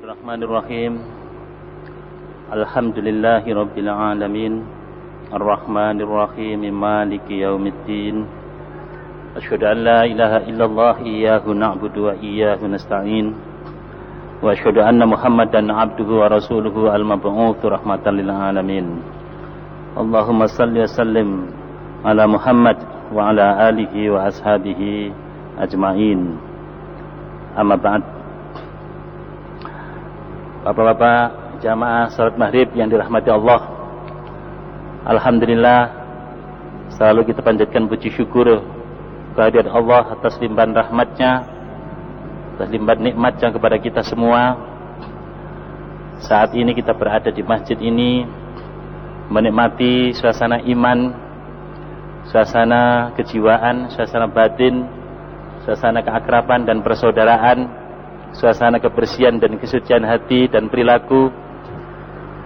Bismillahirrahmanirrahim. Alhamdulillahi rabbil alamin. Ar-Rahmanir-Rahim. Maliki yaumiddin. Asyhadu an la ilaha illallah iyyahu na'budu wa iyyahu nasta'in. Wa asyhadu anna Muhammadan 'abduhu wa rasuluhu al-mab'uts rahmatan lil alamin. Allahumma shalli wa sallim ala Muhammad wa ala alihi wa ashabihi ajmain. Amma ba'd. Bapak-bapak jamaah salat maghrib yang dirahmati Allah, alhamdulillah selalu kita panjatkan puji syukur kehadirat Allah atas limpahan rahmatnya, atas limpahan nikmatnya kepada kita semua. Saat ini kita berada di masjid ini menikmati suasana iman, suasana kejiwaan, suasana batin, suasana keakraban dan persaudaraan, suasana kebersihan dan kesucian hati dan perilaku.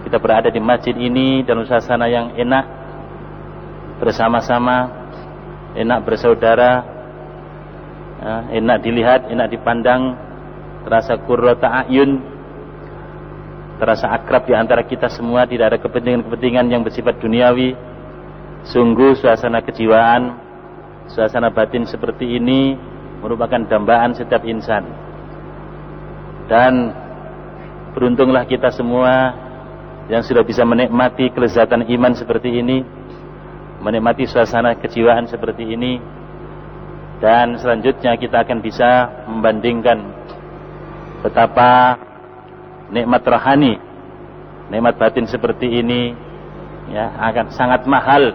Kita berada di masjid ini dalam suasana yang enak, bersama-sama, enak bersaudara, enak dilihat, enak dipandang, terasa qurrata a'yun, terasa akrab di antara kita semua, tidak ada kepentingan-kepentingan yang bersifat duniawi. Sungguh suasana kejiwaan, suasana batin seperti ini merupakan dambaan setiap insan. Dan beruntunglah kita semua yang sudah bisa menikmati kelezatan iman seperti ini, menikmati suasana kejiwaan seperti ini. Dan selanjutnya kita akan bisa membandingkan betapa nikmat rohani, nikmat batin seperti ini ya akan sangat mahal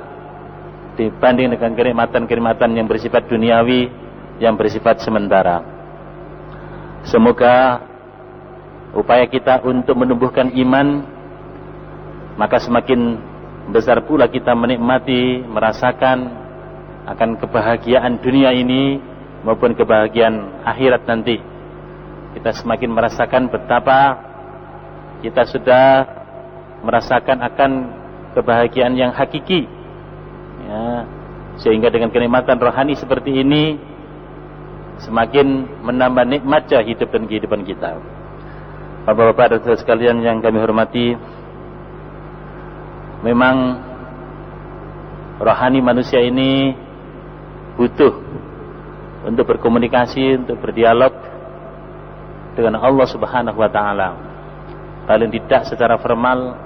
dibanding dengan kenikmatan-kenikmatan yang bersifat duniawi, yang bersifat sementara. Semoga upaya kita untuk menumbuhkan iman, maka semakin besar pula kita menikmati, merasakan akan kebahagiaan dunia ini maupun kebahagiaan akhirat nanti. Kita semakin merasakan betapa kita sudah merasakan akan kebahagiaan yang hakiki ya, sehingga dengan kenikmatan rohani seperti ini semakin menambah nikmatnya hidup dan kehidupan kita. Bapak-bapak dan saudara sekalian yang kami hormati, memang rohani manusia ini butuh untuk berkomunikasi, untuk berdialog dengan Allah Subhanahu wa ta'ala. Paling tidak secara formal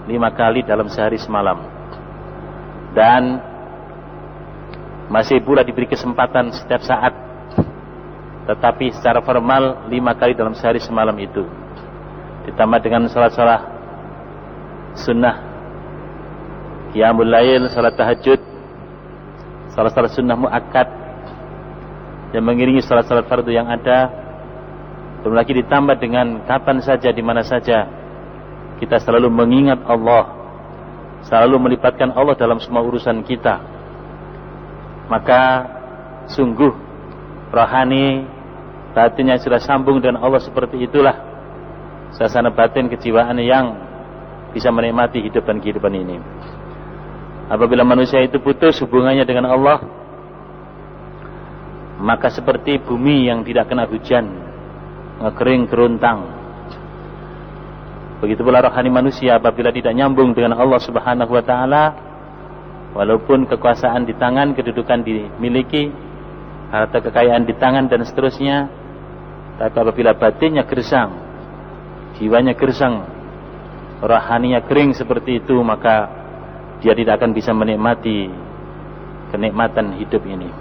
5 kali dalam sehari semalam. Dan masih pula diberi kesempatan setiap saat, tetapi secara formal 5 kali dalam sehari semalam itu, ditambah dengan salat-salat sunnah, qiyamul lail, salat tahajud, salat-salat sunnah muakkad yang mengiringi salat-salat fardu yang ada. Belum lagi ditambah dengan kapan saja, di mana saja kita selalu mengingat Allah, selalu melibatkan Allah dalam semua urusan kita. Maka sungguh rohani batinnya sudah sambung dengan Allah, seperti itulah suasana batin kejiwaan yang bisa menikmati hidup dan kehidupan ini. Apabila manusia itu putus hubungannya dengan Allah, maka seperti bumi yang tidak kena hujan, ngekering keruntang. Begitu pula rohani manusia apabila tidak nyambung dengan Allah Subhanahu wa ta'ala, walaupun kekuasaan di tangan, kedudukan dimiliki, harta kekayaan di tangan dan seterusnya, tapi apabila batinnya gersang, jiwanya gersang, rohaninya kering seperti itu, maka dia tidak akan bisa menikmati kenikmatan hidup ini.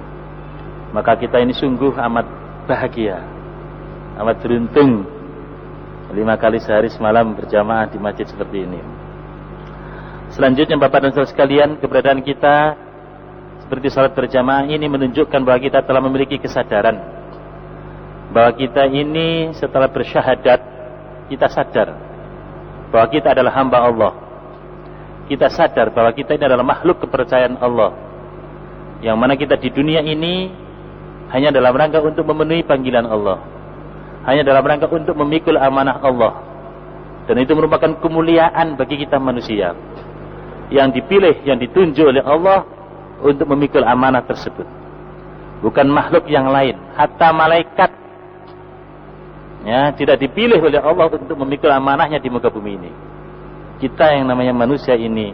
Maka kita ini sungguh amat bahagia, amat beruntung 5 kali sehari semalam berjamaah di masjid seperti ini. Selanjutnya Bapak dan Saudara sekalian, keberadaan kita seperti salat berjamaah ini menunjukkan bahwa kita telah memiliki kesadaran bahwa kita ini setelah bersyahadat, kita sadar bahwa kita adalah hamba Allah. Kita sadar bahwa kita ini adalah makhluk kepercayaan Allah, yang mana kita di dunia ini hanya dalam rangka untuk memenuhi panggilan Allah, hanya dalam rangka untuk memikul amanah Allah. Dan itu merupakan kemuliaan bagi kita manusia yang dipilih, yang ditunjuk oleh Allah untuk memikul amanah tersebut. Bukan makhluk yang lain, hatta malaikat Ya, tidak dipilih oleh Allah untuk memikul amanahnya di muka bumi ini. Kita yang namanya manusia ini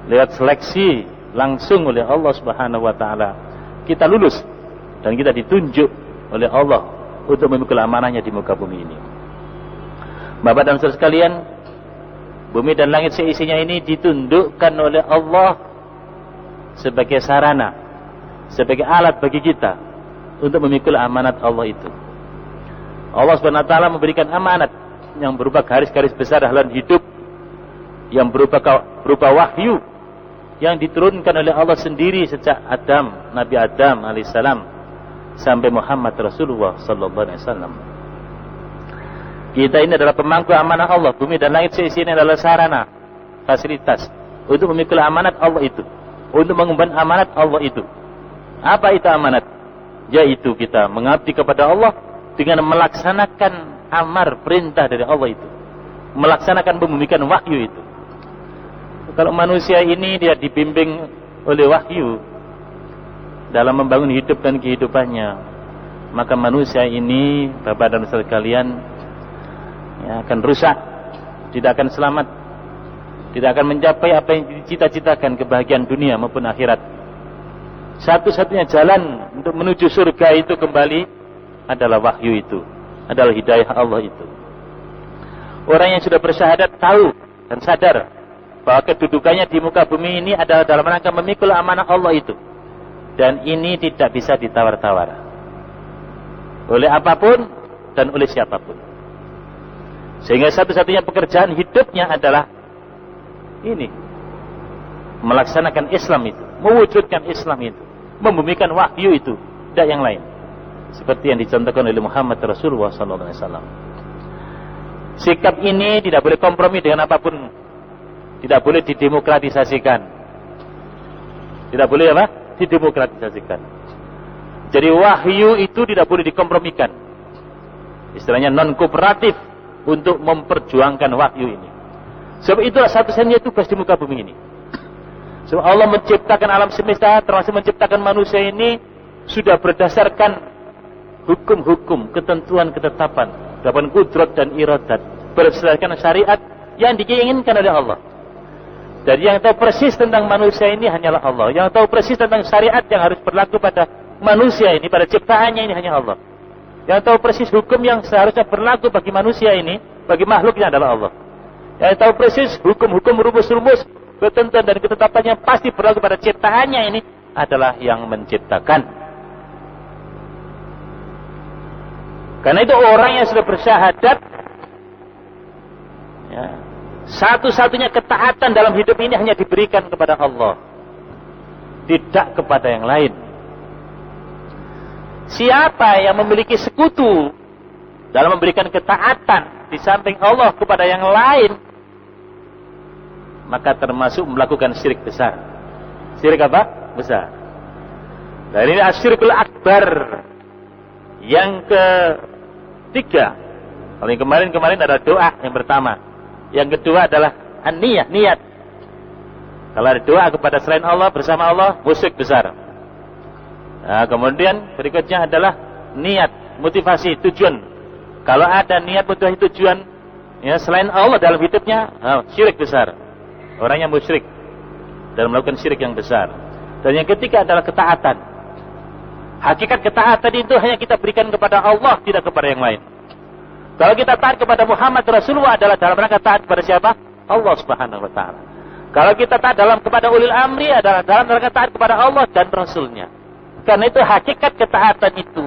lewat seleksi langsung oleh Allah Subhanahu wa taala kita lulus dan kita ditunjuk oleh Allah untuk memikul amanahnya di muka bumi ini. Bapak dan saudara sekalian, bumi dan langit seisinya ini ditundukkan oleh Allah sebagai sarana, sebagai alat bagi kita untuk memikul amanat Allah itu. Allah Subhanahu wa taala memberikan amanat yang berupa garis-garis besar dalam hidup, yang berupa wahyu yang diturunkan oleh Allah sendiri sejak Nabi Adam alaihissalam sampai Muhammad Rasulullah sallallahu alaihi wasallam. Kita ini adalah pemangku amanah Allah. Bumi dan langit seisinya adalah sarana, fasilitas untuk memikul amanat Allah itu, untuk mengemban amanat Allah itu. Apa itu amanat? Yaitu kita mengabdi kepada Allah dengan melaksanakan amar perintah dari Allah itu, melaksanakan pembumikan wahyu itu. Kalau manusia ini dia dibimbing oleh wahyu dalam membangun hidup dan kehidupannya, maka manusia ini, Bapak dan saudara sekalian, ya, akan rusak, tidak akan selamat, tidak akan mencapai apa yang dicita-citakan, kebahagiaan dunia maupun akhirat. Satu-satunya jalan untuk menuju surga itu kembali adalah wahyu itu, adalah hidayah Allah itu. Orang yang sudah bersyahadat tahu dan sadar bahwa kedudukannya di muka bumi ini adalah dalam rangka memikul amanah Allah itu, dan ini tidak bisa ditawar-tawar oleh apapun dan oleh siapapun. Sehingga satu-satunya pekerjaan hidupnya adalah ini, melaksanakan Islam itu, mewujudkan Islam itu, membumikan wahyu itu, tidak yang lain. Seperti yang dicontohkan oleh Muhammad Rasulullah SAW. Sikap ini tidak boleh kompromi dengan apapun. Tidak boleh didemokratisasikan. Tidak boleh apa? Didemokratisasikan. Jadi wahyu itu tidak boleh dikompromikan. Istilahnya non-kooperatif untuk memperjuangkan wahyu ini. Sebab itulah satu-satunya tugas di muka bumi ini. Sebab Allah menciptakan alam semesta, termasuk menciptakan manusia ini, sudah berdasarkan hukum-hukum, ketentuan, ketetapan, dapat kudrat dan iradat, berdasarkan syariat yang diinginkan oleh Allah. Jadi yang tahu persis tentang manusia ini hanyalah Allah. Yang tahu persis tentang syariat yang harus berlaku pada manusia ini, pada ciptaannya ini hanya Allah. Yang tahu persis hukum yang seharusnya berlaku bagi manusia ini, bagi makhluknya adalah Allah. Yang tahu persis hukum-hukum, rumus-rumus, ketentuan dan ketetapan yang pasti berlaku pada ciptaannya ini adalah yang menciptakan. Karena itu orang yang sudah bersyahadat, ya, satu-satunya ketaatan dalam hidup ini hanya diberikan kepada Allah, tidak kepada yang lain. Siapa yang memiliki sekutu dalam memberikan ketaatan di samping Allah kepada yang lain, maka termasuk melakukan syirik besar. Syirik apa? Besar. Dan ini asyirikul akbar. Yang ketiga, kalau yang kemarin ada doa yang pertama. Yang kedua adalah an-niyah, niat. Kalau ada doa kepada selain Allah, bersama Allah, musyrik besar. Nah, kemudian berikutnya adalah niat, motivasi, tujuan. Kalau ada niat, motivasi, tujuan, ya, selain Allah dalam hidupnya, syirik besar. Orangnya musyrik dan melakukan syirik yang besar. Dan yang ketiga adalah ketaatan. Hakikat ketaatan itu hanya kita berikan kepada Allah, tidak kepada yang lain. Kalau kita taat kepada Muhammad Rasulullah adalah dalam rangka taat kepada siapa? Allah Subhanahu wa taala. Kalau kita taat kepada ulil amri adalah dalam rangka taat kepada Allah dan Rasulnya. Karena itu hakikat ketaatan itu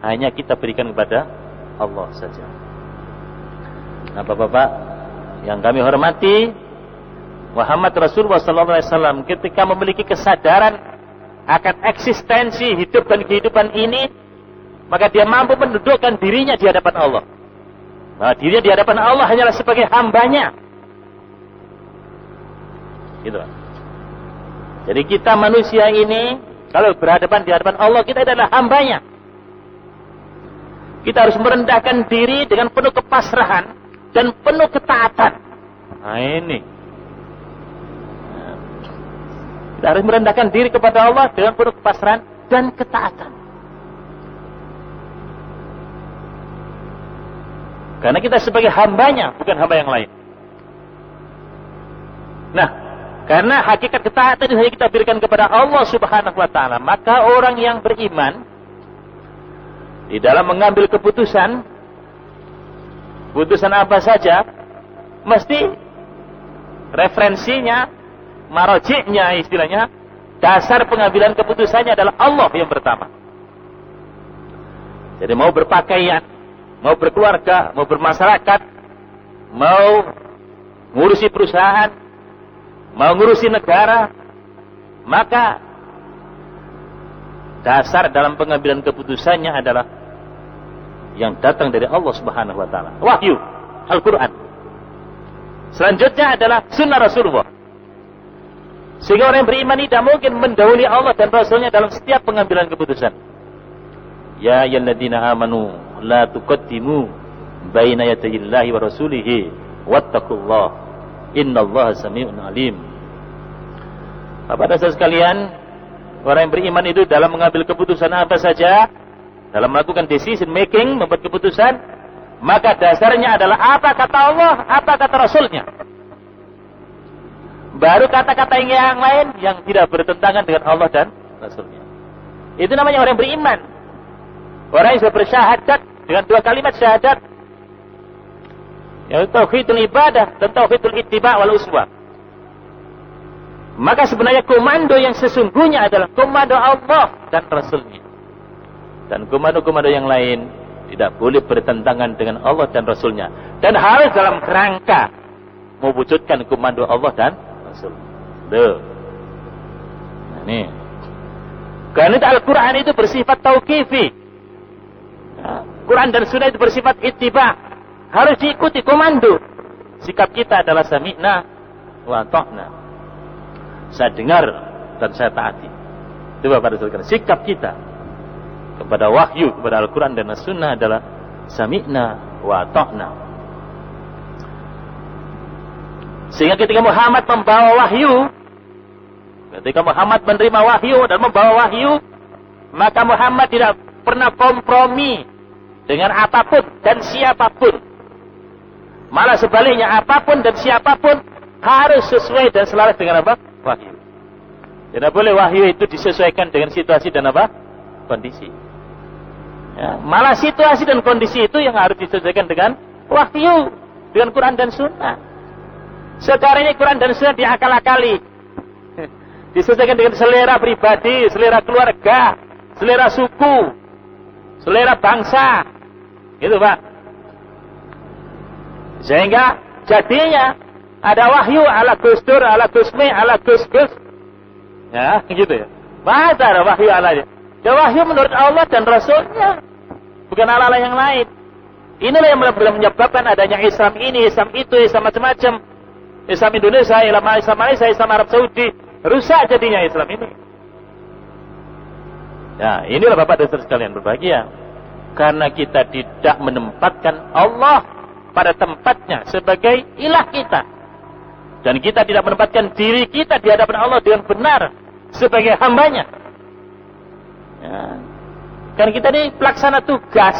hanya kita berikan kepada Allah saja. Nah, Bapak-bapak yang kami hormati, Muhammad Rasulullah SAW ketika memiliki kesadaran akan eksistensi hidup dan kehidupan ini, maka dia mampu mendudukkan dirinya di hadapan Allah. Nah, dirinya di hadapan Allah hanyalah sebagai hambanya. Gitu. Jadi kita manusia ini kalau berhadapan di hadapan Allah, kita adalah hambanya. Kita harus merendahkan diri dengan penuh kepasrahan dan penuh ketaatan. Nah ini. Kita harus merendahkan diri kepada Allah dengan penuh kepasrahan dan ketaatan. Karena kita sebagai hambanya, bukan hamba yang lain. Nah, karena hakikat ketaatan itu hanya kita berikan kepada Allah Subhanahu wa Ta'ala, maka orang yang beriman di dalam mengambil keputusan apa saja, mesti referensinya, marojiknya istilahnya, dasar pengambilan keputusannya adalah Allah yang pertama. Jadi mau berpakaian, mau berkeluarga, mau bermasyarakat, mau ngurusi perusahaan, mau ngurusi negara, maka dasar dalam pengambilan keputusannya adalah yang datang dari Allah Subhanahu wa Ta'ala. Wahyu, Al-Quran. Selanjutnya adalah sunnah Rasulullah. Sehingga orang yang beriman tidak mungkin mendahului Allah dan Rasulnya dalam setiap pengambilan keputusan. Ya ayyuhalladzina amanu la tuqaddimu baina yadayillahi wa rasulihi wattaqullah innallaha samii'un 'aliim. Bapak dan saudara sekalian, orang yang beriman itu dalam mengambil keputusan apa saja, dalam melakukan decision making, membuat keputusan, maka dasarnya adalah apa kata Allah, apa kata Rasulnya. Baru kata-kata yang lain yang tidak bertentangan dengan Allah dan Rasulnya. Itu namanya orang yang beriman. Orang yang sudah bersyahadat dengan dua kalimat syahadat, yaitu tauhidul ibadah dan tauhidul ittiba' wal uswah. Maka sebenarnya komando yang sesungguhnya adalah komando Allah dan Rasulnya. Dan komando-komando yang lain tidak boleh bertentangan dengan Allah dan Rasulnya. Dan harus dalam kerangka mewujudkan komando Allah dan Rasul. Nah, ini. Karena Al-Quran itu bersifat tauqifi. Quran dan Sunnah itu bersifat ittiba, harus diikuti komando. Sikap kita adalah sami'na wa ata'na. Saya dengar dan saya taati. Itu Bapak dan Saudara. Sikap kita kepada wahyu, kepada Al-Quran dan As-Sunnah adalah sami'na wa ata'na. Sehingga ketika Muhammad membawa wahyu, ketika Muhammad menerima wahyu dan membawa wahyu, maka Muhammad tidak pernah kompromi dengan apapun dan siapapun. Malah sebaliknya, apapun dan siapapun harus sesuai dan selaras dengan apa? Wahyu. Tidak boleh wahyu itu disesuaikan dengan situasi dan apa? Kondisi. Ya, malah situasi dan kondisi itu yang harus disesuaikan dengan wahyu, dengan Quran dan Sunnah. Sekarang ini Quran dan Sunnah diakal-akali, disesuaikan dengan selera pribadi, selera keluarga, selera suku, selera bangsa, gitu Pak. Sehingga jadinya ada wahyu ala Gusdur, ala Gusmi, ala Gus-Gus, ya gitu ya. Masa ada wahyu ala dia? Ya wahyu menurut Allah dan Rasulnya, bukan ala yang lain. Inilah yang menyebabkan adanya Islam ini, Islam itu, Islam macam-macam, Islam Indonesia, Islam Malaysia, Islam Arab Saudi, rusak jadinya Islam ini. Ya, inilah Bapak dan Saudara sekalian berbahagia. Karena kita tidak menempatkan Allah pada tempatnya sebagai ilah kita. Dan kita tidak menempatkan diri kita di hadapan Allah dengan benar sebagai hambanya. Ya. Karena kita ini pelaksana tugas.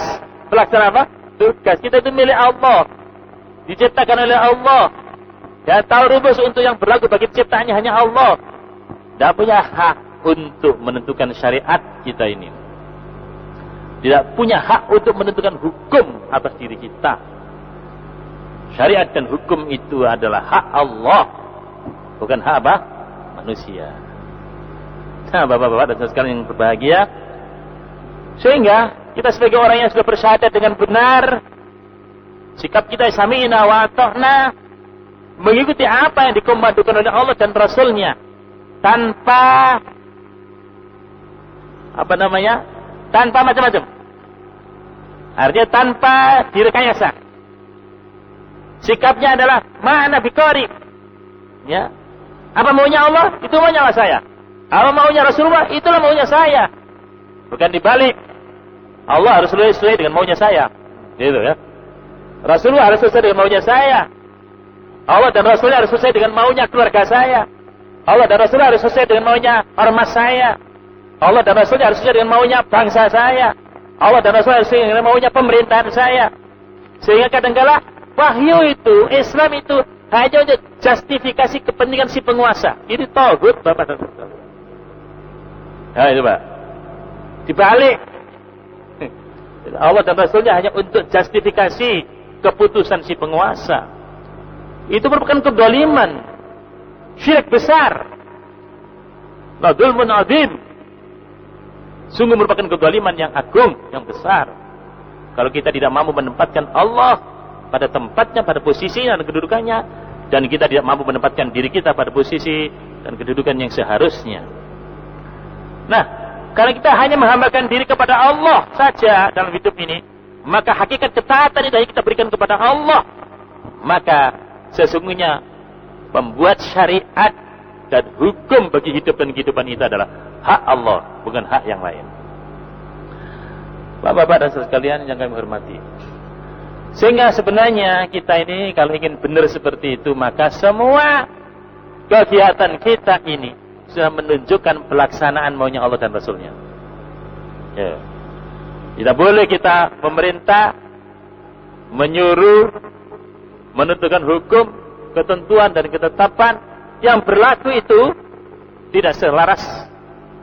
Pelaksana apa? Tugas. Kita itu milik Allah. Diciptakan oleh Allah. Dan tahu rumus untuk yang berlaku bagi ciptaannya hanya Allah. Tidak punya hak untuk menentukan syariat kita ini. Tidak punya hak untuk menentukan hukum atas diri kita. Syariat dan hukum itu adalah hak Allah, bukan hak apa? Manusia. Nah, bapak-bapak dan saudara sekalian yang berbahagia, sehingga kita sebagai orang yang sudah bersyahadat dengan benar, sikap kita sami'na wa ata'na, mengikuti apa yang dikomandokan oleh Allah dan Rasulnya, tanpa tanpa macam-macam. Artinya tanpa direkayasa. Sikapnya adalah ma'ana biqari. Ya. Apa maunya Allah? Itu maunya saya. Apa maunya Rasulullah? Itulah maunya saya. Bukan dibalik. Allah harus sesuai dengan maunya saya. Gitu ya. Rasulullah harus sesuai dengan maunya saya. Allah dan Rasulullah harus sesuai dengan maunya keluarga saya. Allah dan Rasulullah harus sesuai dengan maunya ormas saya. Allah dan Rasulullah harus sesuai dengan maunya bangsa saya. Allah dan Rasulullah harus sesuai dengan maunya pemerintahan saya. Sehingga kadang-kala wahyu itu, Islam itu hanya untuk justifikasi kepentingan si penguasa. Ini tauhid, Bapak dan Ibu. Nah, itu Pak. Dibalik. Allah dan Rasulnya hanya untuk justifikasi keputusan si penguasa. Itu merupakan kedoliman. Syirik besar. Dzulmun adzim. Sungguh merupakan kedoliman yang agung, yang besar. Kalau kita tidak mampu menempatkan Allah pada tempatnya, pada posisinya dan kedudukannya, dan kita tidak mampu menempatkan diri kita pada posisi dan kedudukan yang seharusnya. Nah, kalau kita hanya menghambakan diri kepada Allah saja dalam hidup ini, maka hakikat ketaatan itu kita berikan kepada Allah. Maka sesungguhnya membuat syariat dan hukum bagi hidup dan kehidupan itu adalah hak Allah, bukan hak yang lain. Bapak-bapak dan saudara sekalian yang kami hormati. Sehingga sebenarnya kita ini kalau ingin benar seperti itu, maka semua kegiatan kita ini sudah menunjukkan pelaksanaan maunya Allah dan Rasulnya. Ya. Tidak boleh kita memerintah, menyuruh, menentukan hukum, ketentuan dan ketetapan yang berlaku itu tidak selaras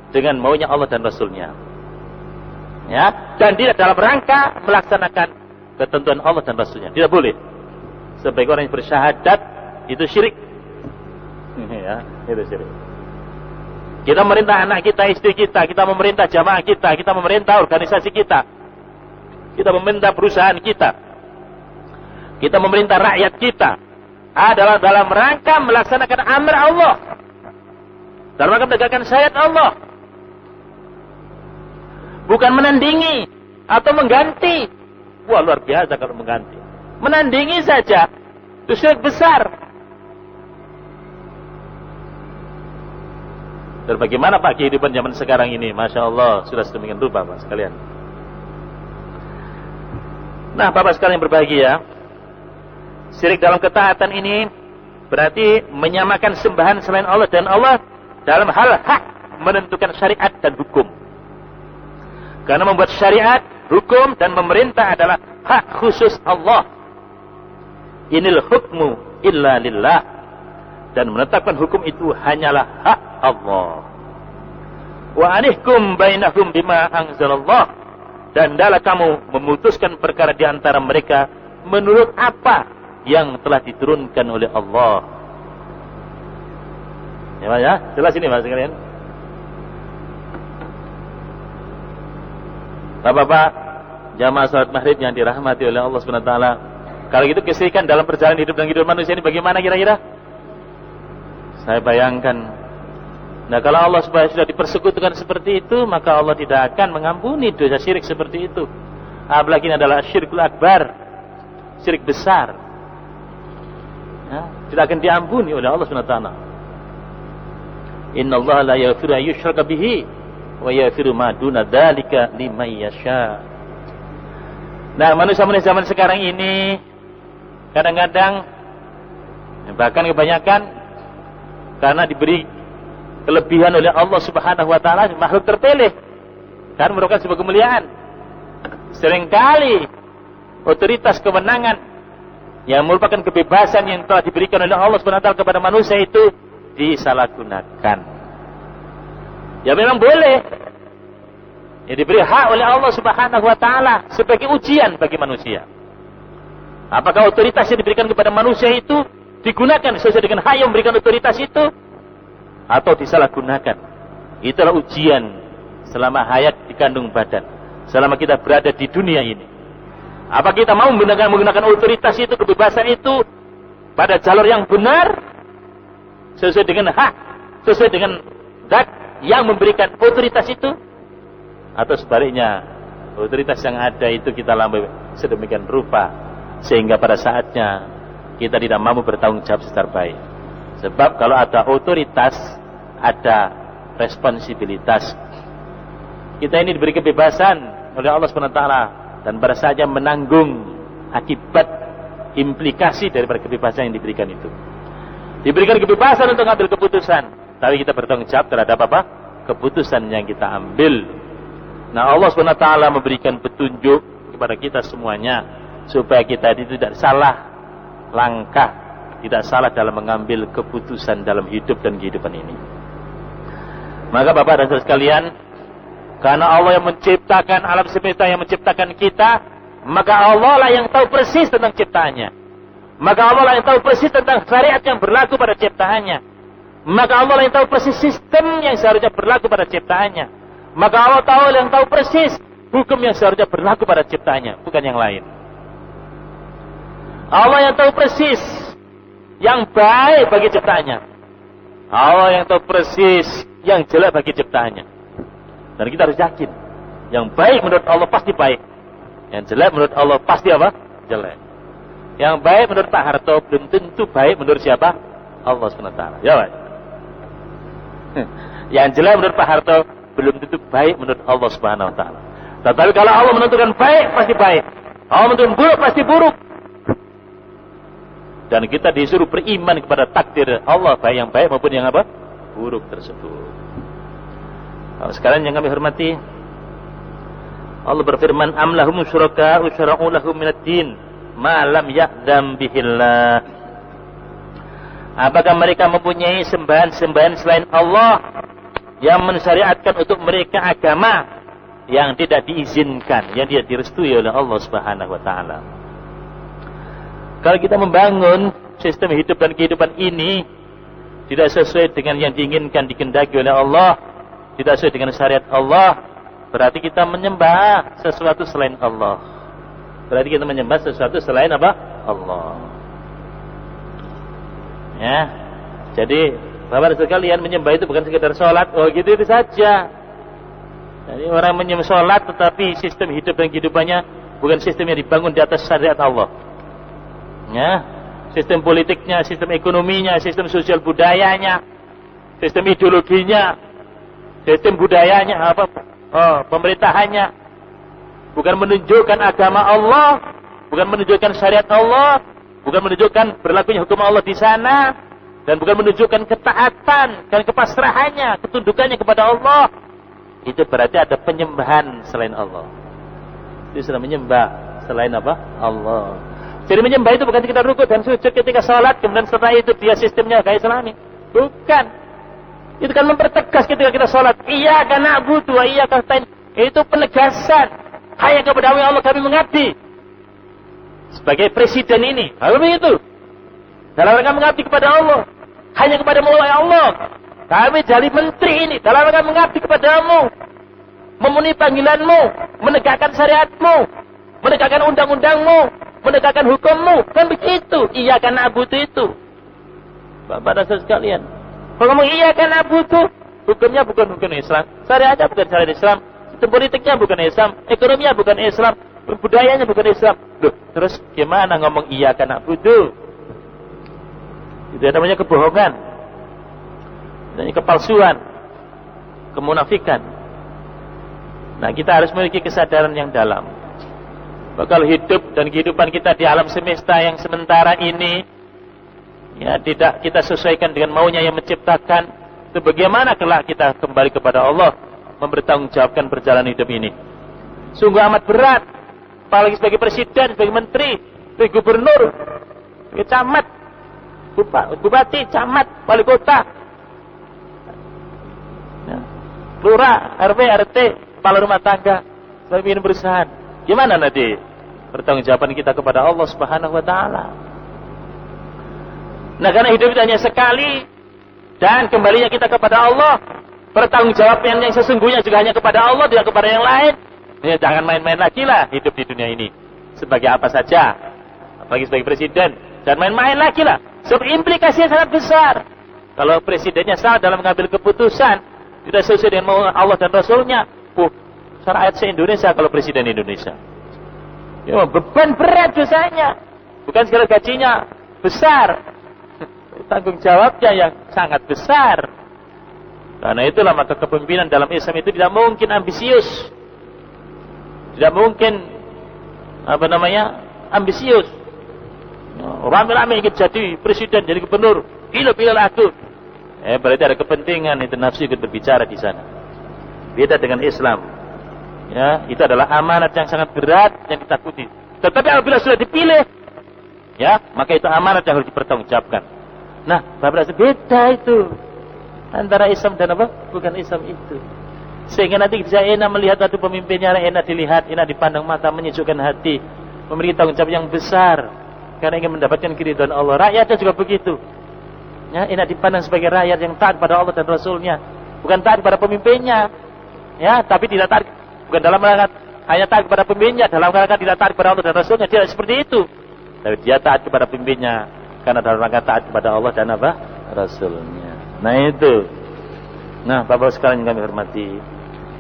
dengan maunya Allah dan Rasulnya. Ya, dan tidak dalam rangka melaksanakan ketentuan Allah dan Rasulnya. Tidak boleh. Sebagai orang yang bersyahadat itu syirik. Ya, itu syirik. Kita memerintah anak kita, istri kita memerintah jamaah kita memerintah organisasi kita memerintah perusahaan kita memerintah rakyat kita adalah dalam rangka melaksanakan amr Allah, dalam rangka menegakkan syariat Allah, bukan menandingi atau mengganti. Wah, luar biasa kalau mengganti, menandingi saja itu syirik besar. Dan bagaimana Pak kehidupan zaman sekarang ini? Masya Allah, sudah sedemikian rupa Pak sekalian. Nah, Bapak sekalian yang berbahagia, syirik dalam ketaatan ini berarti menyamakan sembahan selain Allah dan Allah dalam hal hak menentukan syariat dan hukum. Karena membuat syariat, hukum dan memerintah adalah hak khusus Allah. Inil hukmu illa lillah. Dan menetapkan hukum itu hanyalah hak Allah. Wa anihkum bainahum bima anzalallah. Dan hendaklah kamu memutuskan perkara di antara mereka menurut apa yang telah diturunkan oleh Allah. Ya, jelas ini Mas sekalian. Bapak-bapak, jamaah salat maghrib yang dirahmati oleh Allah Subhanahu wa taala. Kalau gitu kesyirikan dalam perjalanan hidup dan kehidupan manusia ini bagaimana kira-kira? Saya bayangkan. Nah, kalau Allah sudah dipersekutukan seperti itu, maka Allah tidak akan mengampuni dosa syirik seperti itu. Apalagi ini adalah syirkul akbar, syirik besar. Ya, tidak akan diampuni oleh Allah Subhanahu wa taala. Innallaha la yaghfiru an yushraka bihi wa yaghfiru ma duna dzalika liman yasha. Nah, manusia-manusia zaman sekarang ini kadang-kadang bahkan kebanyakan karena diberi kelebihan oleh Allah Subhanahu wa taala, makhluk terpilih, kan merupakan sebuah kemuliaan. Seringkali otoritas kewenangan yang merupakan kebebasan yang telah diberikan oleh Allah Subhanahu wa taala kepada manusia itu disalahgunakan. Ya memang boleh. Ya diberi hak oleh Allah Subhanahu wa taala sebagai ujian bagi manusia. Apakah otoritas yang diberikan kepada manusia itu digunakan sesuai dengan hak yang memberikan otoritas itu atau disalahgunakan? Itulah ujian selama hayat di kandung badan, selama kita berada di dunia ini. Apa kita mau menggunakan otoritas itu, kebebasan itu pada jalur yang benar sesuai dengan hak, sesuai dengan zat yang memberikan otoritas itu, atau sebaliknya otoritas yang ada itu kita lampaui sedemikian rupa sehingga pada saatnya kita tidak mampu bertanggung jawab secara baik. Sebab kalau ada otoritas, ada responsibilitas. Kita ini diberi kebebasan oleh Allah SWT dan pada saatnya menanggung akibat implikasi daripada kebebasan yang diberikan itu. Diberikan kebebasan untuk mengambil keputusan, tapi kita bertanggung jawab terhadap apa? Keputusan yang kita ambil. Nah, Allah SWT memberikan petunjuk kepada kita semuanya supaya kita itu tidak salah langkah, tidak salah dalam mengambil keputusan dalam hidup dan kehidupan ini. Maka Bapak dan Saudara sekalian, karena Allah yang menciptakan alam semesta, yang menciptakan kita, maka Allah lah yang tahu persis tentang ciptaannya. Maka Allah lah yang tahu persis tentang syariat yang berlaku pada ciptaannya. Maka Allah lah yang tahu persis sistem yang seharusnya berlaku pada ciptaannya. Maka Allah yang tahu persis hukum yang seharusnya berlaku pada ciptaannya, bukan yang lain. Allah yang tahu persis yang baik bagi ciptaannya. Allah yang tahu persis yang jelek bagi ciptaannya. Dan kita harus yakin, yang baik menurut Allah pasti baik, yang jelek menurut Allah pasti apa? Jelek. Yang baik menurut Pak Harto belum tentu baik menurut siapa? Allah SWT. Ya, Pak. Yang jelek menurut Pak Harto belum tentu baik menurut Allah Subhanahu wa taala. Tetapi kalau Allah menentukan baik pasti baik. Allah menentukan buruk pasti buruk. Dan kita disuruh beriman kepada takdir Allah, baik yang baik maupun yang apa? Buruk tersebut. Nah, sekarang yang kami hormati, Allah berfirman, "Am lahum syuraka'u syara'u lahum minad din ma lam ya'dzam bihillah." Apakah mereka mempunyai sembahan-sembahan selain Allah yang mensyariatkan untuk mereka agama yang tidak diizinkan, yang tidak direstui oleh Allah Subhanahu wa taala? Kalau kita membangun sistem hidup dan kehidupan ini tidak sesuai dengan yang diinginkan, dikehendaki oleh Allah, tidak sesuai dengan syariat Allah, berarti kita menyembah sesuatu selain Allah. Berarti kita menyembah sesuatu selain apa? Allah. Ya. Jadi, Bapak dan sekalian, menyembah itu bukan sekedar sholat, oh gitu itu saja. Jadi orang menyembah sholat tetapi sistem hidup dan kehidupannya bukan sistem yang dibangun di atas syariat Allah. Ya, sistem politiknya, sistem ekonominya, sistem sosial budayanya, sistem ideologinya, sistem budayanya, pemerintahannya bukan menunjukkan agama Allah, bukan menunjukkan syariat Allah, bukan menunjukkan berlakunya hukum Allah di sana, dan bukan menunjukkan ketaatan dan kepasrahannya, ketundukannya kepada Allah. Itu berarti ada penyembahan selain Allah. Itu sudah menyembah selain apa? Allah. Jadi menyembah itu bukan sekedar rukuk dan sujud ketika sholat, kemudian setelah itu dia sistemnya kayak Islami. Bukan. Itu kan mempertegas ketika kita sholat. Iyyaka na'budu wa iyyaka nasta'in. Itu penegasan. Hanya kepada Allah kami mengabdi. Sebagai presiden ini. Apa begitu? Dalam rangka mengabdi kepada Allah. Hanya kepada Allah. Kami jadi menteri ini. Dalam rangka mengabdi kepadamu. Memenuhi panggilanmu. Menegakkan syariatmu. Menegakkan undang-undangmu. Menegakkan hukummu, kan begitu. Iyyaka na'budu itu. Bapak dan Saudara sekalian, kalau ngomong iyyaka na'budu, hukumnya bukan hukum Islam, syariatnya bukan syariat Islam, sistem politiknya bukan Islam, ekonominya bukan Islam, budayanya bukan Islam. Loh, terus gimana ngomong iyyaka na'budu? Itu namanya kebohongan, ini kepalsuan, kemunafikan. Nah, kita harus memiliki kesadaran yang dalam. Bakal hidup dan kehidupan kita di alam semesta yang sementara ini, ya tidak kita sesuaikan dengan maunya yang menciptakan. Itu bagaimana kelak kita kembali kepada Allah, membertanggungjawabkan perjalanan hidup ini. Sungguh amat berat, apalagi sebagai presiden, sebagai menteri, sebagai gubernur, sebagai camat, bupati, camat, wali kota, ya, lurah, RW, RT, kepala rumah tangga, sebagai pemimpin perusahaan. Gimana nanti pertanggungjawaban kita kepada Allah Subhanahu wa taala? Nah, karena hidup itu hanya sekali dan kembalinya kita kepada Allah, pertanggungjawaban yang sesungguhnya juga hanya kepada Allah, tidak kepada yang lain. Ya, jangan main-main lagi lah hidup di dunia ini. Sebagai apa saja, apalagi sebagai presiden, jangan main-main lagi lah. Sebab implikasinya sangat besar. Kalau presidennya salah dalam mengambil keputusan, tidak sesuai dengan mau Allah dan Rasulnya, rakyat se-Indonesia kalau presiden Indonesia. Ya, beban berat dosanya. Bukan segala gajinya besar. Tanggung jawabnya yang sangat besar. Karena itulah maka kepemimpinan dalam Islam itu tidak mungkin ambisius. Tidak mungkin ambisius. Rame-rame ingin jadi presiden, jadi gubernur. Pilih aku. Berarti ada kepentingan, itu nafsu ikut berbicara di sana. Beda dengan Islam. Ya, itu adalah amanat yang sangat berat yang ditakuti. Tetapi apabila sudah dipilih, ya, maka itu amanat yang harus dipertanggungjawabkan. Nah, Bapak beda itu antara Islam dan apa? Bukan Islam itu. Sehingga nanti bisa enak melihat satu pemimpinnya, enak dilihat, enak dipandang mata, menyejukkan hati, memiliki tanggung jawab yang besar karena ingin mendapatkan keridhaan Allah. Rakyatnya juga begitu. Ya, enak dipandang sebagai rakyat yang taat pada Allah dan Rasulnya, bukan taat pada pemimpinnya. Ya, tapi tidak taat, bukan dalam rangka hanya taat kepada pemimpinnya, dalam rangka tidak taat kepada Allah dan Rasulnya, tidak seperti itu. Tapi dia taat kepada pemimpinnya karena dalam rangka taat kepada Allah dan apa? Rasulnya. Nah itu. Nah, Bapak sekalian yang kami hormati.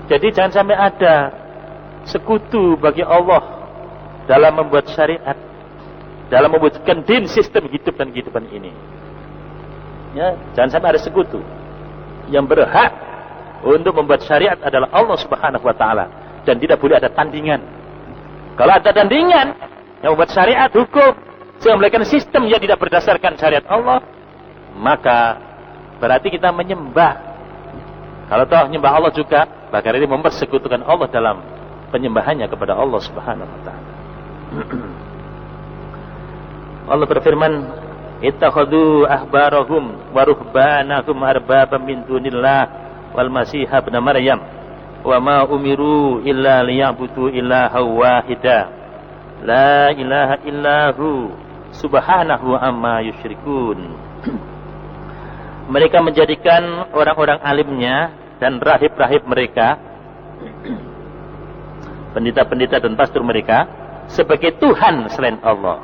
Jadi jangan sampai ada sekutu bagi Allah dalam membuat syariat, dalam membuatkan din sistem hidup dan kehidupan ini. Ya, jangan sampai ada sekutu. Yang berhak untuk membuat syariat adalah Allah Subhanahu wa taala dan tidak boleh ada tandingan. Kalau ada tandingan yang membuat syariat hukum, yang memberikan sistem yang tidak berdasarkan syariat Allah, maka berarti kita menyembah. Kalau toh menyembah Allah juga, maka ini mempersekutukan Allah dalam penyembahannya kepada Allah Subhanahu wa taala. Allah berfirman, "Ittakhadhu ahbarahum wa ruhbanahum arbaban min dunillah wal masih ibn Maryam wa ma umiru illa liya'budu ilaha wahida la ilaha illahu subhanahu amma yusyrikun." Mereka menjadikan orang-orang alimnya dan rahib-rahib mereka, pendeta-pendeta dan pastor mereka, sebagai Tuhan selain Allah.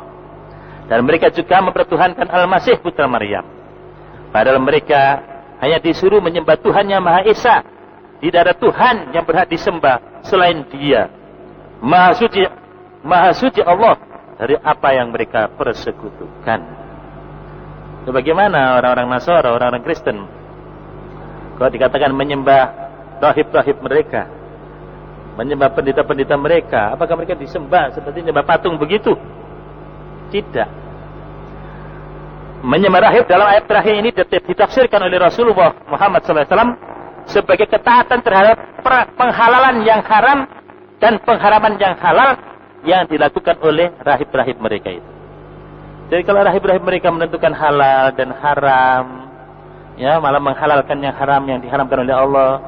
Dan mereka juga mempertuhankan Al-Masih putra Maryam. Padahal mereka hanya disuruh menyembah Tuhan yang Maha Esa. Tidak ada Tuhan yang berhak disembah selain Dia. Maha suci Allah dari apa yang mereka persekutukan. Itu bagaimana orang-orang Nasara, orang-orang Kristen, kalau dikatakan menyembah rahib-rahib mereka, menyembah pendeta-pendeta mereka, apakah mereka disembah seperti menyembah patung begitu? Tidak. Menyembah rahib dalam ayat terakhir ini ditafsirkan oleh Rasulullah Muhammad SAW sebagai ketaatan terhadap penghalalan yang haram dan pengharaman yang halal yang dilakukan oleh rahib-rahib mereka itu. Jadi kalau rahib-rahib mereka menentukan halal dan haram, ya, malah menghalalkan yang haram yang diharamkan oleh Allah,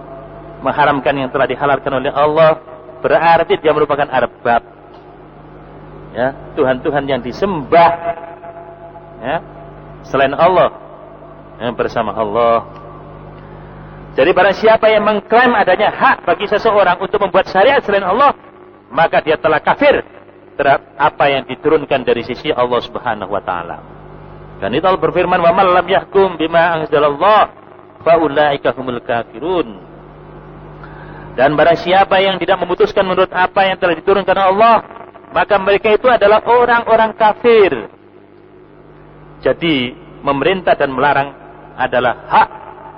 mengharamkan yang telah dihalalkan oleh Allah, berarti dia merupakan arbab, ya, Tuhan-Tuhan yang disembah, ya, selain Allah, yang bersama Allah. Jadi barang siapa yang mengklaim adanya hak bagi seseorang untuk membuat syariat selain Allah, maka dia telah kafir terhadap apa yang diturunkan dari sisi Allah Subhanahu wa taala. Dan itu Allah berfirman, "Wa man lam yahkum bima anzalallah fa ulaika humul kafirun." Dan barang siapa yang tidak memutuskan menurut apa yang telah diturunkan Allah, maka mereka itu adalah orang-orang kafir. Jadi memerintah dan melarang adalah hak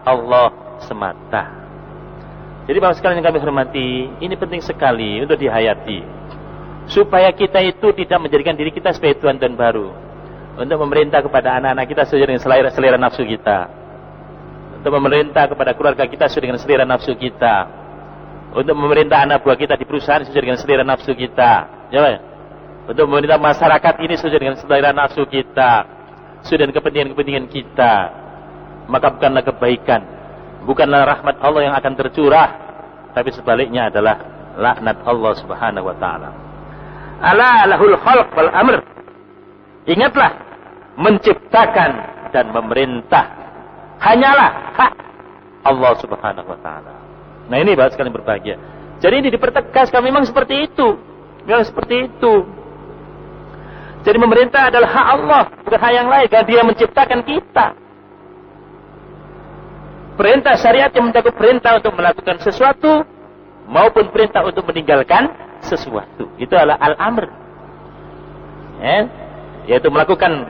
Allah semata. Jadi Bapak sekalian yang kami hormati, ini penting sekali untuk dihayati, supaya kita itu tidak menjadikan diri kita sebagai Tuhan dan baru, untuk memerintah kepada anak-anak kita sesuai dengan selera nafsu kita, untuk memerintah kepada keluarga kita sesuai dengan selera nafsu kita, untuk memerintah anak buah kita di perusahaan sesuai dengan selera nafsu kita, ya, untuk memerintah masyarakat ini sesuai dengan selera nafsu kita, sesuai dengan kepentingan-kepentingan kita, maka bukanlah kebaikan, bukanlah rahmat Allah yang akan tercurah, tapi sebaliknya adalah laknat Allah Subhanahu wa taala. Ala lahul khalq wal amr. Ingatlah, menciptakan dan memerintah hanyalah hak Allah Subhanahu wa taala. Nah, ini bahas sekalian berbahagia. Jadi ini dipertegaskan memang seperti itu. Memang seperti itu. Jadi memerintah adalah hak Allah, bukan hak yang lain, karena Dia menciptakan kita. Perintah syariat yang mencakup perintah untuk melakukan sesuatu maupun perintah untuk meninggalkan sesuatu. Itu adalah al-amr. Ya, yaitu melakukan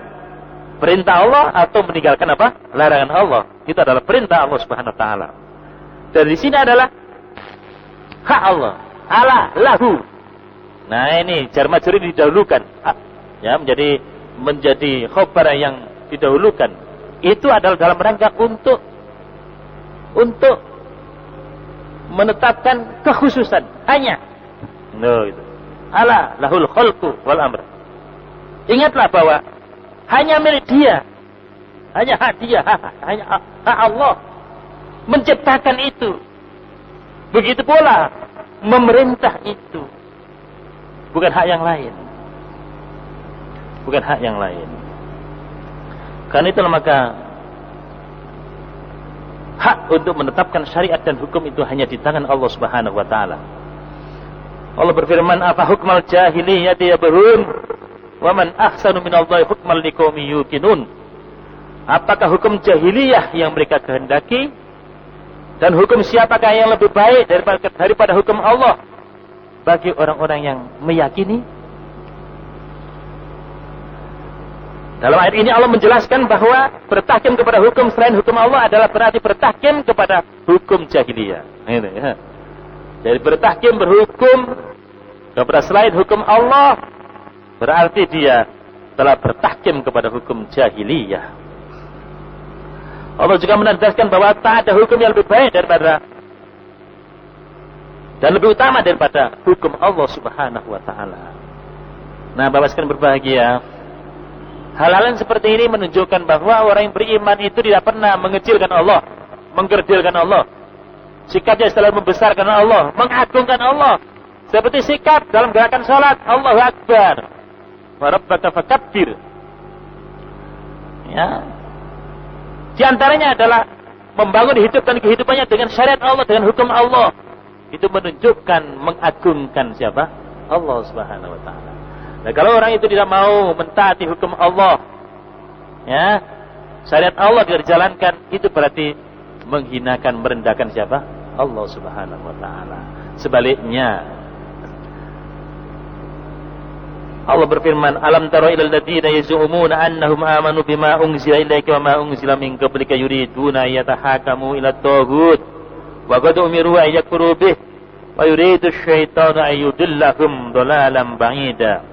perintah Allah atau meninggalkan apa? Larangan Allah. Itu adalah perintah Allah Subhanahu wa taala. Dan di sini adalah hak Allah. Allah lahu. Nah, ini jar majrur didahulukan. Ya, menjadi khabar yang didahulukan. Itu adalah dalam rangka untuk menetapkan kekhususan hanya. No, itu. Ala lahul khalqu wal amr. Ingatlah bahwa hanya milik Dia, hanya hak Dia, hanya hak Allah menciptakan itu. Begitu pula memerintah itu. Bukan hak yang lain. Bukan hak yang lain. Karena itulah maka hak untuk menetapkan syariat dan hukum itu hanya di tangan Allah Subhanahu wa taala. Allah berfirman, "Afa hukmal jahiliyyati yabghun wa man ahsanu minallahi hukman liqaumin yuqinun." Apakah hukum jahiliyah yang mereka kehendaki? Dan hukum siapakah yang lebih baik daripada hukum Allah bagi orang-orang yang meyakini? Dalam ayat ini Allah menjelaskan bahwa bertahkim kepada hukum selain hukum Allah adalah berarti bertahkim kepada hukum jahiliyah. Jadi bertahkim berhukum kepada selain hukum Allah berarti dia telah bertahkim kepada hukum jahiliyah. Allah juga menegaskan bahwa tak ada hukum yang lebih baik daripada dan lebih utama daripada hukum Allah Subhanahu wa taala. Nah, Bapak sekalian berbahagia, hal-hal yang seperti ini menunjukkan bahwa orang yang beriman itu tidak pernah mengecilkan Allah, mengkerdilkan Allah. Sikapnya selalu membesarkan Allah, mengagungkan Allah. Seperti sikap dalam gerakan salat, Allahu Akbar. Wa rabbaka fakabbir. Ya. Di antaranya adalah membangun hidup dan kehidupannya dengan syariat Allah, dengan hukum Allah. Itu menunjukkan mengagungkan siapa? Allah Subhanahu wa taala. Nah, kalau orang itu tidak mau mentaati hukum Allah, ya, syariat Allah tidak dijalankan, itu berarti menghinakan, merendahkan siapa? Allah Subhanahu wa taala. Sebaliknya, Allah berfirman, "Alam tara ilal ladzina yaz'umuna annahum amanu bima unzila ilaika wa ma unzila min qablika yuriduna yatahakamu ila at-taghut wa qad umiru an yakfuru bih wa yuridu asy-syaitanu an yudillahum dhalalan ba'ida."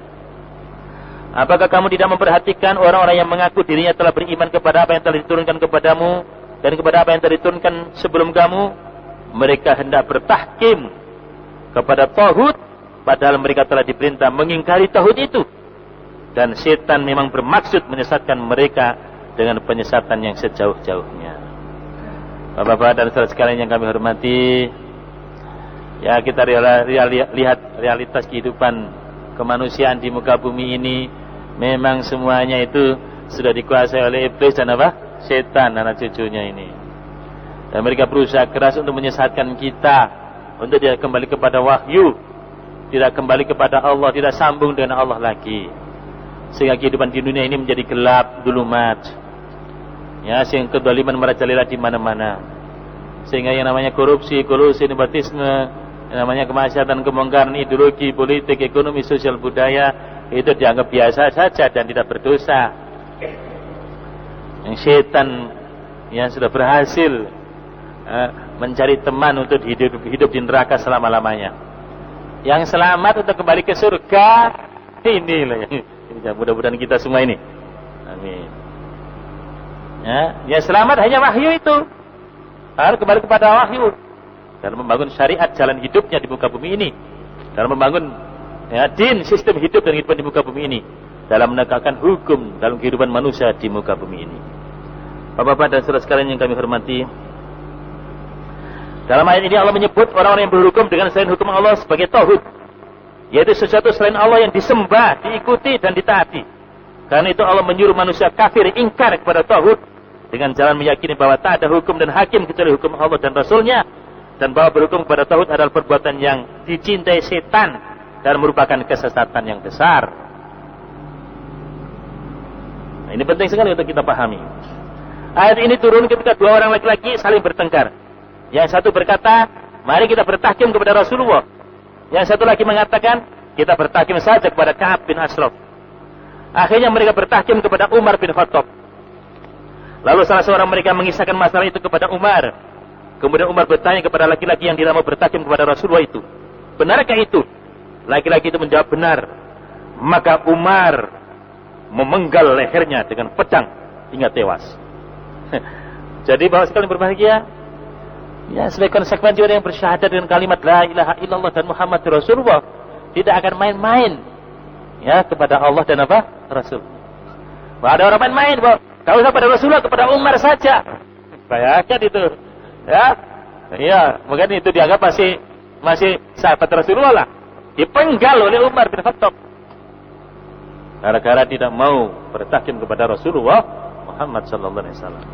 Apakah kamu tidak memperhatikan orang-orang yang mengaku dirinya telah beriman kepada apa yang telah diturunkan kepadamu dan kepada apa yang telah diturunkan sebelum kamu? Mereka hendak bertahkim kepada tauhid, padahal mereka telah diperintah mengingkari tauhid itu. Dan setan memang bermaksud menyesatkan mereka dengan penyesatan yang sejauh-jauhnya. Bapak-bapak dan saudara sekalian yang kami hormati, ya, kita lihat realitas kehidupan kemanusiaan di muka bumi ini. Memang semuanya itu sudah dikuasai oleh iblis dan apa? Setan, anak cucunya ini. Dan mereka berusaha keras untuk menyesatkan kita, untuk tidak kembali kepada wahyu, tidak kembali kepada Allah, tidak sambung dengan Allah lagi. Sehingga kehidupan di dunia ini menjadi gelap, zulumat. Ya, sehingga kedzaliman merajalela di mana-mana. Sehingga yang namanya korupsi, kolusi, nepotisme, yang namanya kemaksiatan, kemungkaran, ideologi, politik, ekonomi, sosial, budaya, itu dianggap biasa saja dan tidak berdosa. Yang setan yang sudah berhasil mencari teman untuk hidup di neraka selama-lamanya. Yang selamat untuk kembali ke surga, inilah ya, mudah-mudahan kita semua ini. Amin. Ya, yang selamat hanya wahyu itu. Harus kembali kepada wahyu dalam membangun syariat jalan hidupnya di muka bumi ini, dalam membangun din sistem hidup dan kehidupan di muka bumi ini, dalam menegakkan hukum dalam kehidupan manusia di muka bumi ini. Bapak-bapak dan saudara sekalian yang kami hormati, dalam ayat ini Allah menyebut orang-orang yang berhukum dengan selain hukum Allah sebagai tauhid, yaitu sesuatu selain Allah yang disembah, diikuti dan ditaati. Karena itu Allah menyuruh manusia kafir ingkar kepada tauhid dengan jalan meyakini bahwa tak ada hukum dan hakim kecuali hukum Allah dan Rasulnya, dan bahwa berhukum kepada tauhid adalah perbuatan yang dicintai setan dan merupakan kesesatan yang besar. Nah, ini penting sekali untuk kita pahami. Ayat ini turun ketika dua orang laki-laki saling bertengkar. Yang satu berkata, mari kita bertahkim kepada Rasulullah. Yang satu lagi mengatakan, kita bertahkim saja kepada Ka'ab bin Ashraf. Akhirnya mereka bertahkim kepada Umar bin Khattab. Lalu salah seorang mereka mengisahkan masalah itu kepada Umar. Kemudian Umar bertanya kepada laki-laki yang tidak mau bertahkim kepada Rasulullah itu, benarkah itu? Laki-laki itu menjawab benar. Maka Umar memenggal lehernya dengan pedang hingga tewas. Jadi bahwa sekalian berbahagia, ya, sebagai konsekuensi orang yang bersyahadat dengan kalimat la ilaha illallah dan Muhammad Rasulullah, tidak akan main-main ya kepada Allah dan apa? Rasul. Wah, ada orang main-main, Pak. Kalau usah pada Rasulullah, kepada Umar saja. Bayangkan itu. Ya. Iya, mungkin itu dianggap masih sahabat Rasulullah lah. Dipenggal oleh Umar bin Khattab. Gara-gara tidak mau bertakim kepada Rasulullah Muhammad sallallahu alaihi wasallam.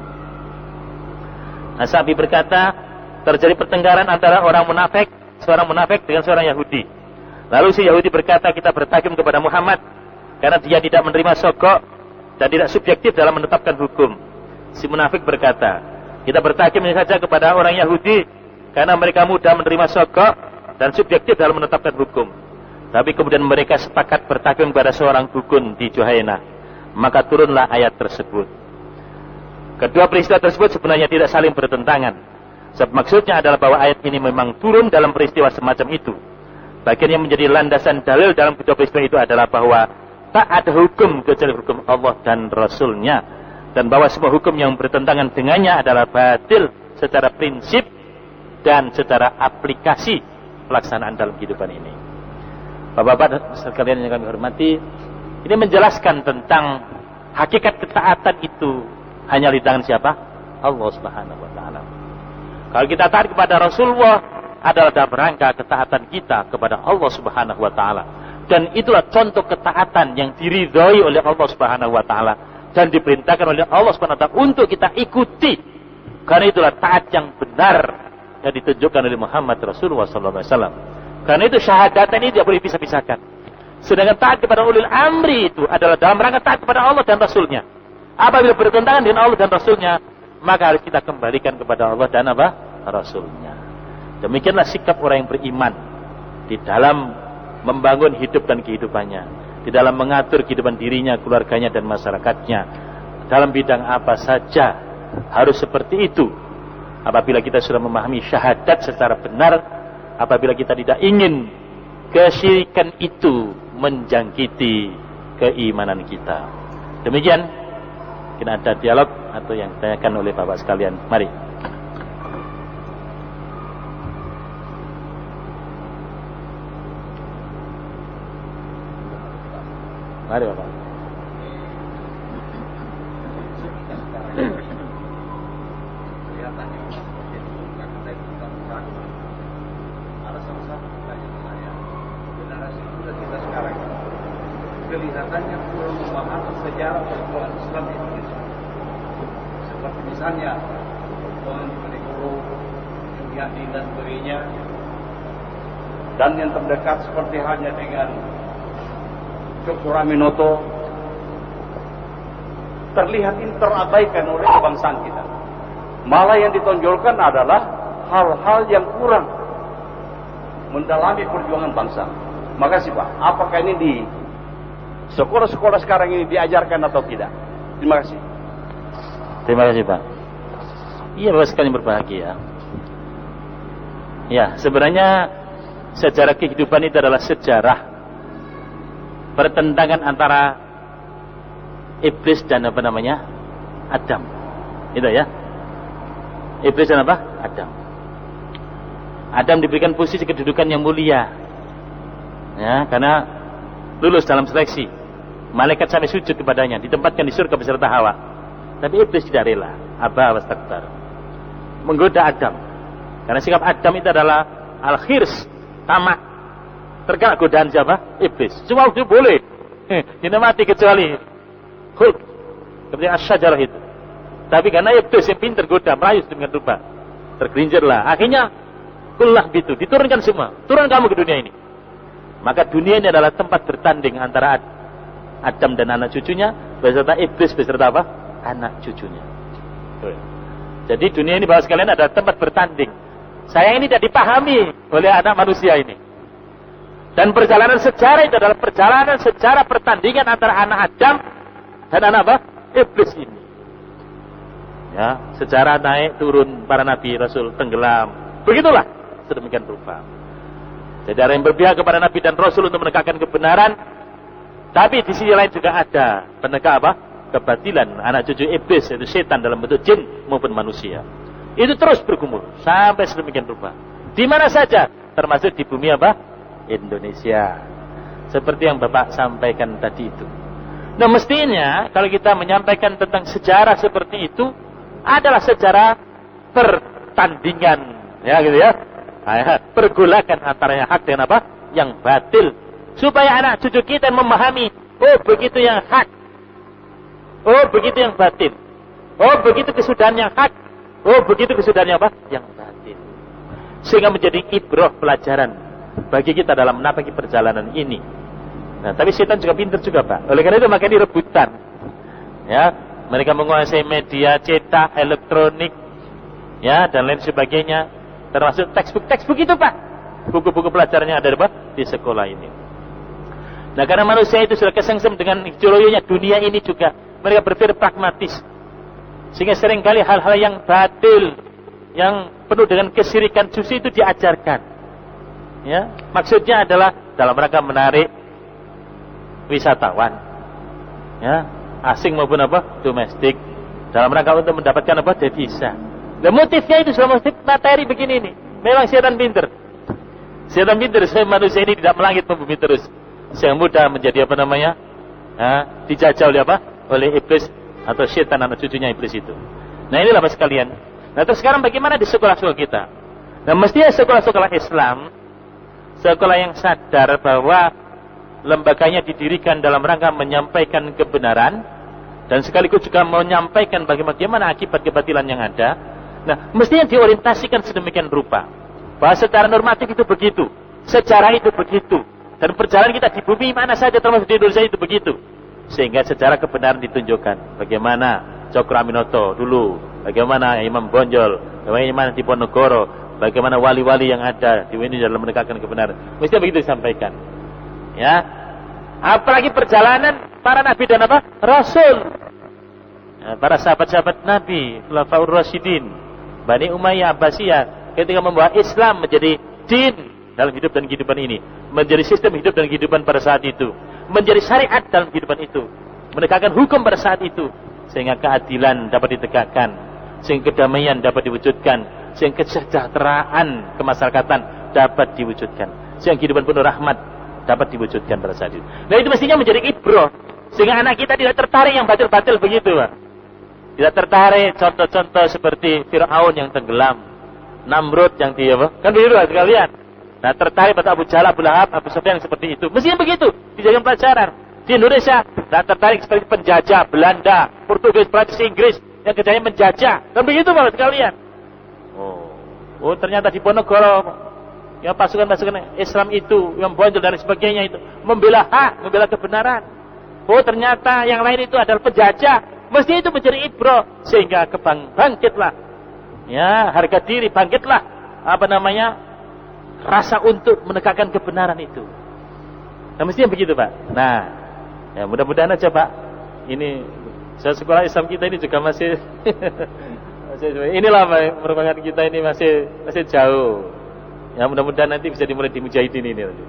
As-Sa'bi berkata, terjadi pertengkaran antara seorang munafik dengan seorang Yahudi. Lalu si Yahudi berkata, kita bertakim kepada Muhammad karena dia tidak menerima sogok dan tidak subjektif dalam menetapkan hukum. Si munafik berkata, kita bertakim saja kepada orang Yahudi karena mereka mudah menerima sogok dan subjektif dalam menetapkan hukum. Tapi kemudian mereka sepakat bertakim kepada seorang dukun di Juhaina. Maka turunlah ayat tersebut. Kedua peristiwa tersebut sebenarnya tidak saling bertentangan. Sebab maksudnya adalah bahwa ayat ini memang turun dalam peristiwa semacam itu. Bagian yang menjadi landasan dalil dalam kedua peristiwa itu adalah bahwa tak ada hukum kecuali hukum Allah dan Rasulnya. Dan bahwa semua hukum yang bertentangan dengannya adalah batil secara prinsip dan secara aplikasi pelaksanaan dalam kehidupan ini. Bapak-bapak sekalian yang kami hormati, ini menjelaskan tentang hakikat ketaatan itu hanya di tangan siapa? Allah Subhanahu wa taala. Kalau kita taat kepada Rasulullah adalah dalam rangka ketaatan kita kepada Allah Subhanahu wa taala. Dan itulah contoh ketaatan yang diridhai oleh Allah Subhanahu wa taala dan diperintahkan oleh Allah Subhanahu wa taala untuk kita ikuti. Karena itulah taat yang benar yang ditunjukkan oleh Muhammad Rasulullah sallallahu alaihi wasallam. Karena itu syahadatan ini tidak boleh pisah-pisahkan. Sedangkan taat kepada ulil amri itu adalah dalam rangka taat kepada Allah dan Rasulnya. Apabila bertentangan dengan Allah dan Rasulnya, maka harus kita kembalikan kepada Allah dan apa? Rasulnya. Demikianlah sikap orang yang beriman di dalam membangun hidup dan kehidupannya, di dalam mengatur kehidupan dirinya, keluarganya dan masyarakatnya. Dalam bidang apa saja harus seperti itu. Apabila kita sudah memahami syahadat secara benar, apabila kita tidak ingin kesyirikan itu menjangkiti keimanan kita. Demikian, kita ada dialog atau yang ditanyakan oleh Bapak sekalian. Mari. Mari Bapak. Kelihatannya kurang memahami sejarah perjuangan Islam di Indonesia. Seperti misalnya Penegoro, Yudi dan sebagainya. Dan yang terdekat seperti halnya dengan Cokroaminoto, terlihat ini terabaikan oleh kebangsaan kita. Malah yang ditonjolkan adalah hal-hal yang kurang mendalami perjuangan bangsa. Makasih Pak. Apakah ini di sekolah-sekolah sekarang ini diajarkan atau tidak? Terima kasih. Terima kasih Pak. Iya, Bapak sekalian berbahagia. Ya, sebenarnya sejarah kehidupan itu adalah sejarah pertentangan antara iblis dan apa namanya? Adam. Itu ya. Iblis dan apa? Adam. Adam diberikan posisi kedudukan yang mulia. Ya, karena lulus dalam seleksi. Malaikat sampai sujud kepadanya, ditempatkan di surga beserta Hawa. Tapi iblis tidak rela. Aba wastakbar. Menggoda Adam. Karena sikap Adam itu adalah al-khirs, tamak. Terkena godaan siapa? Iblis. Cuma itu boleh. Tidak mati kecuali khulq. Seperti asyajarah itu. Tapi karena iblis yang pintar goda, merayu sedemikian rupa. Tergelincirlah. Akhirnya kullah bitu. Diturunkan semua. Turun kamu ke dunia ini. Maka dunia ini adalah tempat bertanding antara Adam dan anak cucunya beserta iblis beserta apa? Anak cucunya. Jadi dunia ini bahwa sekalian adalah tempat bertanding. Sayang ini tidak dipahami oleh anak manusia ini. Dan perjalanan sejarah itu adalah perjalanan sejarah pertandingan antara anak Adam dan anak apa? Iblis ini. Ya, sejarah naik turun para nabi rasul tenggelam. Begitulah sedemikian rupa. Jadi ada yang berpihak kepada Nabi dan Rasul untuk menegakkan kebenaran. Tapi di sisi lain juga ada penegak apa? Kebatilan. Anak cucu iblis, yaitu setan dalam bentuk jin maupun manusia. Itu terus bergumul sampai sedemikian rupa. Di mana saja, termasuk di bumi apa? Indonesia. Seperti yang Bapak sampaikan tadi itu. Nah, mestinya kalau kita menyampaikan tentang sejarah seperti itu adalah sejarah pertandingan, ya gitu ya. Pergolakan antara yang hak dengan apa? Yang batil. Supaya anak cucu kita memahami, oh begitu yang hak, oh begitu yang batil, oh begitu kesudahan yang hak, oh begitu kesudahan yang apa? Yang batil. Sehingga menjadi ibrah pelajaran bagi kita dalam menapaki perjalanan ini. Nah, tapi setan juga pintar juga, Pak. Oleh karena itu makanya direbutan. Ya, mereka menguasai media cetak, elektronik, ya, dan lain sebagainya. Termasuk textbook itu, Pak. Buku-buku pelajarannya ada di sekolah ini. Nah, karena manusia itu sudah kesengsem dengan coloyonya dunia ini juga, mereka berpikir pragmatis. Sehingga seringkali hal-hal yang batil, yang penuh dengan kesirikan suci itu diajarkan. Ya, maksudnya adalah dalam rangka menarik wisatawan, ya, asing maupun apa, domestik, dalam rangka untuk mendapatkan apa, devisa. Dan motifnya itu sudah motif materi begini nih. Memang setan pinter. Setan pinter, manusia ini tidak melangit membumi terus. Yang mudah menjadi apa namanya, dijajah oleh apa, oleh iblis atau setan anak cucunya iblis itu. Nah, inilah Bapak sekalian. Nah, terus sekarang bagaimana di sekolah-sekolah kita? Nah, mestinya sekolah-sekolah Islam, sekolah yang sadar bahwa lembaganya didirikan dalam rangka menyampaikan kebenaran dan sekaligus juga menyampaikan bagaimana akibat kebatilan yang ada. Nah, mestinya diorientasikan sedemikian rupa bahwa secara normatif itu begitu, sejarah itu begitu, dan perjalanan kita di bumi mana saja termasuk di Indonesia itu begitu, sehingga sejarah kebenaran ditunjukkan. Bagaimana Cokroaminoto dulu, bagaimana Imam Bonjol, bagaimana Diponegoro, bagaimana wali-wali yang ada di Indonesia dalam menegakkan kebenaran. Mestinya begitu disampaikan. Ya, apalagi perjalanan para nabi dan apa? Rasul, ya, para sahabat-sahabat Nabi, Khulafaur Rasyidin, Bani Umayyah, Abbasiyah, ketika membawa Islam menjadi din dalam hidup dan kehidupan ini, menjadi sistem hidup dan kehidupan pada saat itu, menjadi syariat dalam kehidupan itu, menegakkan hukum pada saat itu, sehingga keadilan dapat ditegakkan, sehingga kedamaian dapat diwujudkan, sehingga kesejahteraan kemasyarakatan dapat diwujudkan, sehingga kehidupan penuh rahmat dapat diwujudkan pada saat itu. Nah, itu mestinya menjadi ibrah, sehingga anak kita tidak tertarik yang batil-batil begitu, Pak. Tidak tertarik contoh-contoh seperti Fir'aun yang tenggelam, Namrud yang kan begitu lah sekalian. Nah, tertarik pada Abu Jahal, Abu Lahab, Abu Sufyan seperti itu. Mestinya begitu dijadikan pelajaran. Di Indonesia, nah, tertarik seperti penjajah Belanda, Portugis, Prancis, Inggris yang kerjanya menjajah. Dan begitu Bapak sekalian. Oh, ternyata di Ponorogo ya pasukan-pasukan Islam itu yang Bonjol dan sebagainya itu membela hak, membela kebenaran. Oh, ternyata yang lain itu adalah penjajah. Mesti itu menjadi ibrah sehingga bangkitlah, ya, harga diri, bangkitlah apa namanya, rasa untuk menegakkan kebenaran itu. Nah, mestinya begitu, Pak. Nah, ya mudah-mudahan aja, Pak. Ini sekolah Islam kita ini juga masih inilah merupakan kita ini masih jauh. Ya, mudah-mudahan nanti bisa dimulai di Mujahidin ini nanti.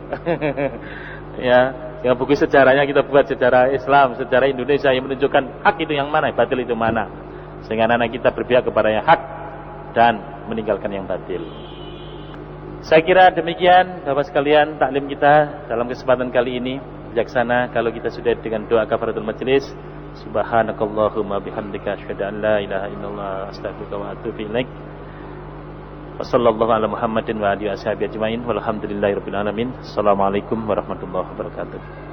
Ya, yang buku sejarahnya kita buat sejarah Islam, sejarah Indonesia yang menunjukkan hak itu yang mana, batil itu mana, sehingga anak-anak kita berpihak kepada yang hak dan meninggalkan yang batil. Saya kira demikian Bapak sekalian taklim kita dalam kesempatan kali ini. Bijaksana kalau kita sudah dengan doa kafaratul majelis. Subhanakallahumma bihamdika asyhadu an la ilaha illallah astaghfiruka wa atubu ilaik. Wassallallahu ala Muhammadin wa alihi washabihi ajmain walhamdulillahirabbil alamin. Assalamualaikum warahmatullahi wabarakatuh.